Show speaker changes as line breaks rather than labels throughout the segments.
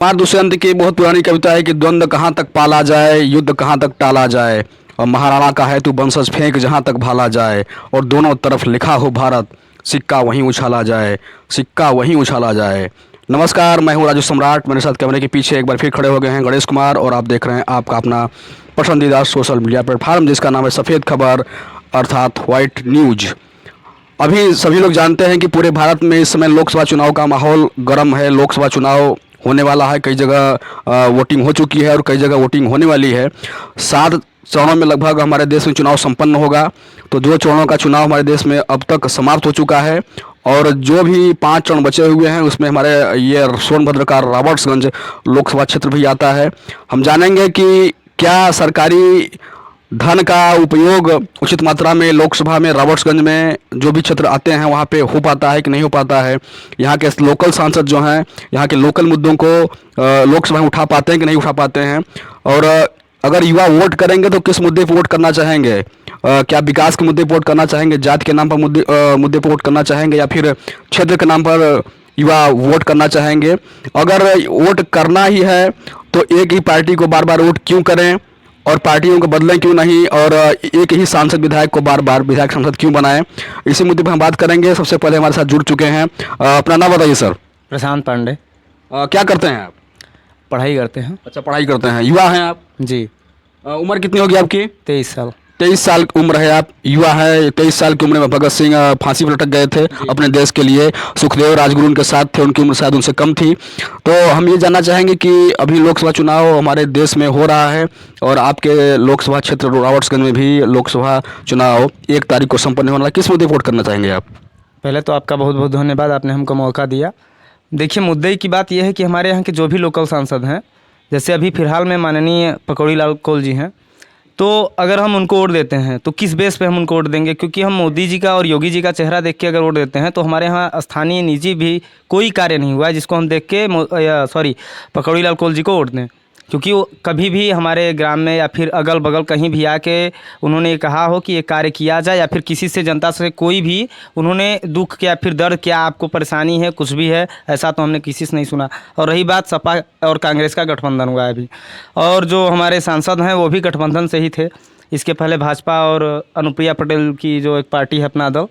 कुमार दुष्यंत की बहुत पुरानी कविता है कि द्वंद्व कहाँ तक पाला जाए, युद्ध कहाँ तक टाला जाए, और महाराणा का है तू बंसज फेंक जहाँ तक भाला जाए, और दोनों तरफ लिखा हो भारत, सिक्का वहीं उछाला जाए, सिक्का वहीं उछाला जाए। नमस्कार, मैं हूँ राजू सम्राट। मेरे साथ कैमरे के पीछे एक बार फिर खड़े हो गए हैं गणेश कुमार, और आप देख रहे हैं आपका अपना पसंदीदा सोशल मीडिया प्लेटफार्म जिसका नाम है सफ़ेद खबर अर्थात वाइट न्यूज। अभी सभी लोग जानते हैं कि पूरे भारत में इस समय लोकसभा चुनाव का माहौल गर्म है। लोकसभा चुनाव होने वाला है, कई जगह वोटिंग हो चुकी है और कई जगह वोटिंग होने वाली है। 7 चरणों में लगभग हमारे देश में चुनाव संपन्न होगा। तो 2 चरणों का चुनाव हमारे देश में अब तक समाप्त हो चुका है, और जो भी 5 चरण बचे हुए हैं उसमें हमारे ये सोनभद्र का रॉबर्ट्सगंज लोकसभा क्षेत्र भी आता है। हम जानेंगे कि क्या सरकारी धन का उपयोग उचित मात्रा में लोकसभा में रॉबर्ट्सगंज में जो भी क्षेत्र आते हैं वहाँ पे हो पाता है कि नहीं हो पाता है। यहाँ के लोकल सांसद जो हैं यहाँ के लोकल मुद्दों को लोकसभा में उठा पाते हैं कि नहीं उठा पाते हैं। और अगर युवा वोट करेंगे तो किस मुद्दे पर वोट करना चाहेंगे? क्या विकास के मुद्दे पर वोट करना चाहेंगे, जाति के नाम पर मुद्दे पर वोट करना चाहेंगे, या फिर क्षेत्र के नाम पर युवा वोट करना चाहेंगे? अगर वोट करना ही है तो एक ही पार्टी को बार बार वोट क्यों करें, और पार्टियों को बदलें क्यों नहीं, और एक ही सांसद विधायक को बार बार विधायक सांसद क्यों बनाएं? इसी मुद्दे पर हम बात करेंगे। सबसे पहले हमारे साथ जुड़ चुके हैं, अपना नाम बताइए सर।
प्रशांत पांडे।
क्या करते हैं आप?
पढ़ाई करते हैं।
अच्छा, पढ़ाई करते हैं। युवा हैं आप?
जी।
उम्र कितनी होगी आपकी?
23 साल।
23 साल उम्र है, आप युवा है। 23 साल की उम्र में भगत सिंह फांसी पर लटक गए थे अपने देश के लिए। सुखदेव राजगुरु उनके साथ थे, उनकी उम्र शायद उनसे कम थी। तो हम ये जानना चाहेंगे कि अभी लोकसभा चुनाव हमारे देश में हो रहा है, और आपके लोकसभा क्षेत्र रॉबर्ट्सगंज में भी लोकसभा चुनाव 1 तारीख को संपन्न होने वाला है। किस मुद्दे पर वोट करना चाहेंगे आप?
पहले तो आपका बहुत बहुत धन्यवाद, आपने हमको मौका दिया। देखिए, मुद्दे की बात यह है कि हमारे यहाँ के जो भी लोकल सांसद हैं, जैसे अभी फिलहाल में माननीय पकौड़ी लाल कोल जी हैं, तो अगर हम उनको वोट देते हैं तो किस बेस पे हम उनको वोट देंगे? क्योंकि हम मोदी जी का और योगी जी का चेहरा देख के अगर वोट देते हैं तो हमारे यहाँ स्थानीय निजी भी कोई कार्य नहीं हुआ है जिसको हम देख के पकौड़ी लाल कोल जी को वोट दें। क्योंकि वो कभी भी हमारे ग्राम में या फिर अगल बगल कहीं भी आके उन्होंने कहा हो कि ये कार्य किया जाए, या फिर किसी से जनता से कोई भी उन्होंने दुख क्या फिर दर्द क्या आपको परेशानी है कुछ भी है, ऐसा तो हमने किसी से नहीं सुना। और रही बात सपा और कांग्रेस का गठबंधन हुआ है अभी, और जो हमारे सांसद हैं वो भी गठबंधन से ही थे। इसके पहले भाजपा और अनुप्रिया पटेल की जो एक पार्टी है अपना दल,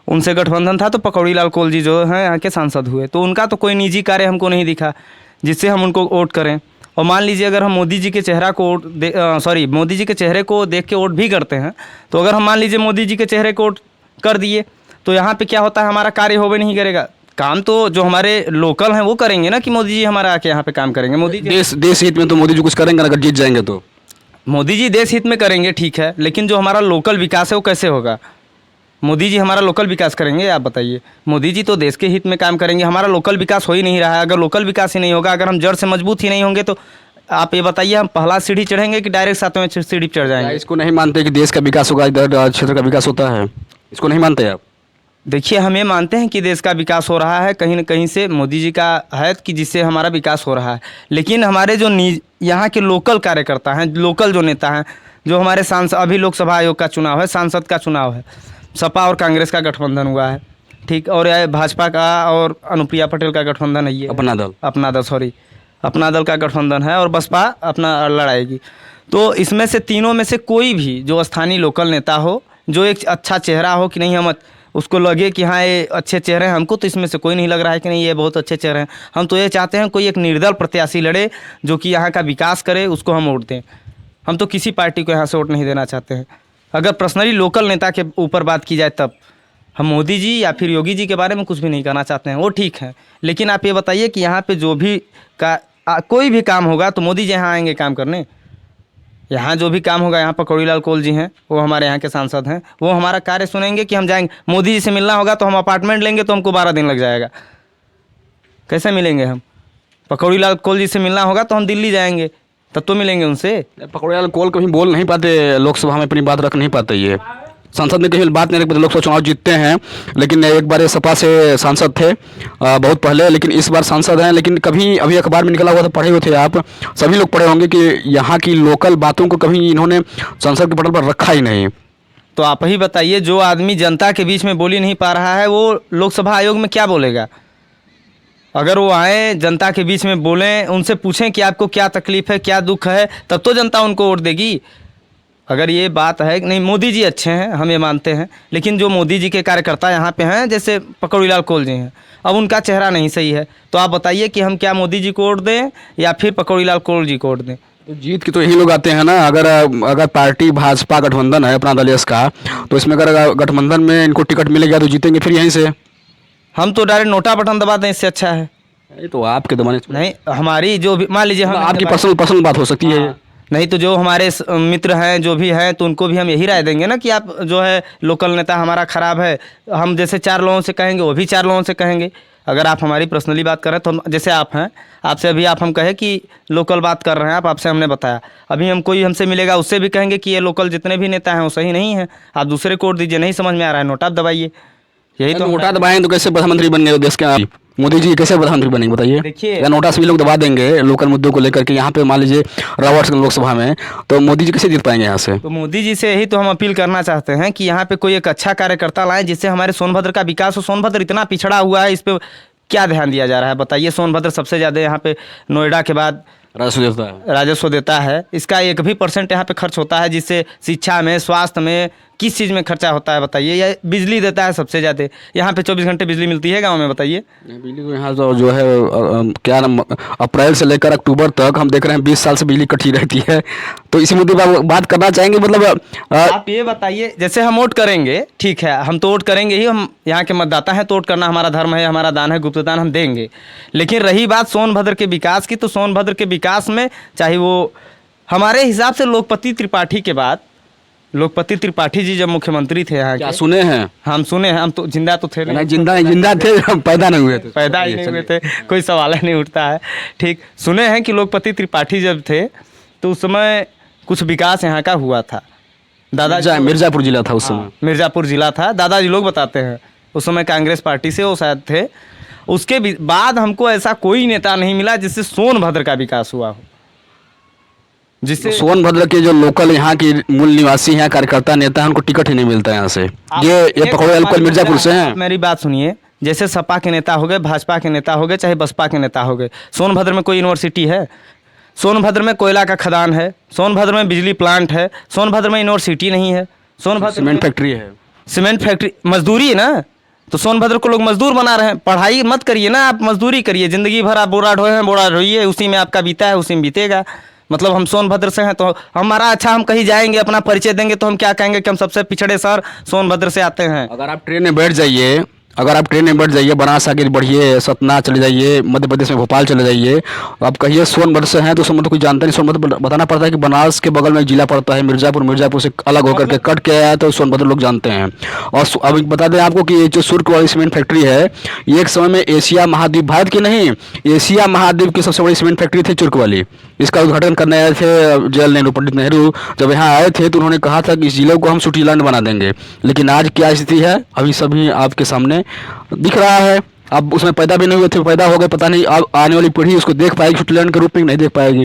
उनसे गठबंधन था। तो पकौड़ी लाल कोल जी जो हैं यहाँ के सांसद हुए, तो उनका तो कोई निजी कार्य हमको नहीं दिखा जिससे हम उनको वोट करें। और मान लीजिए अगर हम मोदी जी के चेहरा को मोदी जी के चेहरे को देख के वोट भी करते हैं, तो अगर हम मान लीजिए मोदी जी के चेहरे को वोट कर दिए तो यहाँ पे क्या होता है, हमारा कार्य हो भी नहीं करेगा। काम तो जो हमारे लोकल हैं वो करेंगे ना, कि मोदी जी हमारा आके यहाँ पे काम करेंगे। मोदी जी
देश हित में तो मोदी जी कुछ करेंगे अगर जीत जाएंगे तो।
मोदी जी देश हित में करेंगे, ठीक है, लेकिन जो हमारा लोकल विकास है वो कैसे होगा? मोदी जी हमारा लोकल विकास करेंगे? आप बताइए। मोदी जी तो देश के हित में काम करेंगे, हमारा लोकल विकास हो ही नहीं रहा है। अगर लोकल विकास ही नहीं होगा, अगर हम जड़ से मजबूत ही नहीं होंगे, तो आप ये बताइए हम पहला सीढ़ी चढ़ेंगे कि डायरेक्ट 7वें सीढ़ी चढ़ जाएंगे?
इसको नहीं मानते कि देश का विकास होगा, इधर क्षेत्र का विकास होता है? इसको नहीं मानते आप?
देखिए, हम ये मानते हैं कि देश का विकास हो रहा है, कहीं ना कहीं से मोदी जी का है कि जिससे हमारा विकास हो रहा है। लेकिन हमारे जो यहाँ के लोकल कार्यकर्ता हैं, लोकल जो नेता हैं, जो हमारे सांसद, अभी लोकसभा आयोग का चुनाव है, सांसद का चुनाव है, सपा और कांग्रेस का गठबंधन हुआ है, ठीक, और यह भाजपा का और अनुप्रिया पटेल का गठबंधन है, ये अपना दल का गठबंधन है, और बसपा अपना लड़ाएगी। तो इसमें से तीनों में से कोई भी जो स्थानीय लोकल नेता हो, जो एक अच्छा चेहरा हो कि नहीं, हम उसको लगे कि हाँ ये अच्छे चेहरे हैं, हमको तो इसमें से कोई नहीं लग रहा है कि नहीं ये बहुत अच्छे चेहरे हैं। हम तो ये चाहते हैं कोई एक निर्दल प्रत्याशी लड़े जो कि यहाँ का विकास करे, उसको हम वोट दें। हम तो किसी पार्टी को यहाँ से वोट नहीं देना चाहते हैं। अगर पर्सनली लोकल नेता के ऊपर बात की जाए तब हम मोदी जी या फिर योगी जी के बारे में कुछ भी नहीं कहना चाहते हैं, वो ठीक है। लेकिन आप ये बताइए कि यहाँ पे जो भी कोई भी काम होगा तो मोदी जी यहाँ आएंगे काम करने? यहाँ जो भी काम होगा, यहाँ पकौड़ी लाल कोल जी हैं, वो हमारे यहाँ के सांसद हैं, वो हमारा कार्य सुनेंगे कि हम जाएंगे? मोदी जी से मिलना होगा तो हम अपार्टमेंट लेंगे तो हमको 12 दिन लग जाएगा, कैसे मिलेंगे हम? पकौड़ी लाल कोल जी से मिलना होगा तो हम दिल्ली जाएंगे, तब तो मिलेंगे उनसे।
पकौड़ी लाल कोल कभी बोल नहीं पाते, लोकसभा में अपनी बात रख नहीं पाते। ये सांसद ने कहीं बात नहीं रखी, लोकसभा चुनाव जीतते हैं, लेकिन एक बार ये सपा से सांसद थे बहुत पहले, लेकिन इस बार सांसद हैं। लेकिन कभी अभी अखबार में निकला हुआ था, पढ़े हुए थे आप, सभी लोग पढ़े होंगे कि यहाँ की लोकल बातों को कभी इन्होंने संसद के पटल पर रखा ही नहीं।
तो आप ही बताइए, जो आदमी जनता के बीच में बोल ही नहीं पा रहा है वो लोकसभा आयोग में क्या बोलेगा? अगर वो आए जनता के बीच में बोलें, उनसे पूछें कि आपको क्या तकलीफ़ है, क्या दुख है, तब तो जनता उनको वोट देगी। अगर ये बात है कि नहीं, मोदी जी अच्छे हैं, हम ये मानते हैं, लेकिन जो मोदी जी के कार्यकर्ता यहाँ पे हैं, जैसे पकौड़ी लाल कोल जी हैं, अब उनका चेहरा नहीं सही है, तो आप बताइए कि हम क्या मोदी जी को वोट दें या फिर पकौड़ी लाल कोल जी को वोट दें।
तो जीत के तो यही लोग आते हैं ना। अगर अगर पार्टी भाजपा गठबंधन है अपना दल का, तो इसमें अगर गठबंधन में इनको टिकट मिलेगा तो जीतेंगे फिर यहीं से।
हम तो डायरेक्ट नोटा बटन दबा दें, इससे अच्छा है।
ये तो आपके दबाने
नहीं, हमारी जो भी मान लीजिए हम
आपकी पसंद बात हो सकती है।
नहीं तो जो हमारे मित्र हैं जो भी हैं, तो उनको भी हम यही राय देंगे ना कि आप जो है लोकल नेता हमारा ख़राब है। हम जैसे 4 लोगों से कहेंगे, वो भी 4 लोगों से कहेंगे। अगर आप हमारी पर्सनली बात करें तो जैसे आप हैं, आपसे अभी आप हम कहें कि लोकल बात कर रहे हैं, आपसे हमने बताया, अभी हम कोई हमसे मिलेगा उससे भी कहेंगे कि ये लोकल जितने भी नेता हैं वो सही नहीं है, आप दूसरे को वोट दीजिए। नहीं समझ में आ रहा है, नोटा दबाइए। यही तो
नोटा दबाएंगे तो कैसे प्रधानमंत्री बन गए देश के? मोदी जी कैसे प्रधानमंत्री बनेंगे बताइए?
देखिए,
या नोटा सभी लोग दबा देंगे लोकल मुद्दों को लेकर के, यहाँ पे मान लीजिए रावर्स लोकसभा में, तो मोदी जी कैसे जीत पाएंगे यहाँ से?
तो मोदी जी से यही तो हम अपील करना चाहते हैं कि यहाँ पे कोई एक अच्छा कार्यकर्ता लाएं जिससे हमारे सोनभद्र का विकास हो। सोनभद्र इतना पिछड़ा हुआ है, इस पर क्या ध्यान दिया जा रहा है बताइए? सोनभद्र सबसे ज़्यादा यहाँ पे नोएडा के बाद राजस्व देता है। इसका 1 भी % यहाँ पे खर्च होता है, जिससे शिक्षा में, स्वास्थ्य में, किस चीज़ में खर्चा होता है बताइए? या बिजली देता है सबसे ज़्यादा। यहाँ पे 24 घंटे बिजली मिलती है गांव में, बताइए?
बिजली तो यहाँ तो जो है क्या नाम, अप्रैल से लेकर अक्टूबर तक हम देख रहे हैं 20 साल से बिजली कटी रहती है। तो इसी मुद्दे पर बात करना चाहेंगे। मतलब
आप ये बताइए, जैसे हम वोट करेंगे, ठीक है, हम तो वोट करेंगे ही, हम यहाँ के मतदाता हैं, तो वोट करना हमारा धर्म है, हमारा दान है, गुप्त दान हम देंगे। लेकिन रही बात सोनभद्र के विकास की, तो सोनभद्र के विकास में चाहे वो हमारे हिसाब से लोकपति त्रिपाठी के बाद, लोकपति त्रिपाठी जी जब मुख्यमंत्री थे यहाँ
क्या
के,
सुने हैं?
हम सुने हैं, हम तो जिंदा तो थे नहीं,
जिंदा थे, हम पैदा नहीं हुए थे।
पैदा ही नहीं हुए थे, कोई सवाल ही नहीं उठता है। ठीक, सुने हैं कि लोकपति त्रिपाठी जब थे तो उस समय कुछ विकास यहाँ का हुआ था। दादाजी,
मिर्जापुर जिला था उस समय।
मिर्जापुर जिला था, दादाजी लोग बताते हैं। उस समय कांग्रेस पार्टी से वो शायद थे। उसके बाद हमको ऐसा कोई नेता नहीं मिला जिससे सोनभद्र का विकास हुआ हो, जिससे
सोनभद्र के जो लोकल यहाँ के मूल निवासी हैं, कार्यकर्ता नेता हैं, उनको टिकट ही नहीं मिलता है यहाँ से। ये पकौड़े लाल कोल मिर्जापुर से हैं।
मेरी बात सुनिए, जैसे सपा के नेता हो गए, भाजपा के नेता हो गए, चाहे बसपा के नेता हो गए, सोनभद्र में कोई यूनिवर्सिटी है? सोनभद्र में कोयला का खदान है, सोनभद्र में बिजली प्लांट है, सोनभद्र में यूनिवर्सिटी नहीं है, सोनभद्र
सीमेंट फैक्ट्री है।
सीमेंट फैक्ट्री, मजदूरी है ना, तो सोनभद्र को लोग मजदूर बना रहे हैं। पढ़ाई मत करिए ना, आप मजदूरी करिए। ज़िंदगी भर आप बोरा ढोए हैं, बोरा ढोइए, उसी में आपका बीता है, उसी में बीतेगा। मतलब हम सोनभद्र से हैं तो हमारा अच्छा, हम कहीं जाएंगे, अपना परिचय देंगे तो हम क्या कहेंगे कि हम सबसे पिछड़े शहर सोनभद्र से आते हैं।
अगर आप ट्रेन में बैठ जाइए, बनारस आगे बढ़िए, सतना चले जाइए, मध्य प्रदेश में भोपाल चले जाइए, आप कहिए सोनभद्र से हैं तो सोनभद्र कोई जानता नहीं। सोनभद्र बताना पड़ता है कि बनारस के बगल में एक जिला पड़ता है मिर्जापुर, मिर्जापुर से अलग होकर के कट के आया है, तो सोनभद्र लोग जानते हैं। और अब बता दें आपको कि ये जो सुर्ख वाली सीमेंट फैक्ट्री है, ये एक समय में एशिया महाद्वीप, भारत की नहीं, एशिया महाद्वीप की सबसे बड़ी सीमेंट फैक्ट्री थी चुर्क वाली। इसका उद्घाटन करने आए थे जवाहरलाल नेहरू, पंडित नेहरू जब यहाँ आए थे तो उन्होंने कहा था कि इस जिले को हम स्विट्जरलैंड बना देंगे। लेकिन आज क्या स्थिति है अभी सभी आपके सामने दिख रहा है। अब उसमें पैदा भी नहीं हुए थे, पैदा हो गए, पता नहीं अब आने वाली पीढ़ी उसको देख पाएगी स्विट्जरलैंड के रूप में, नहीं देख पाएगी।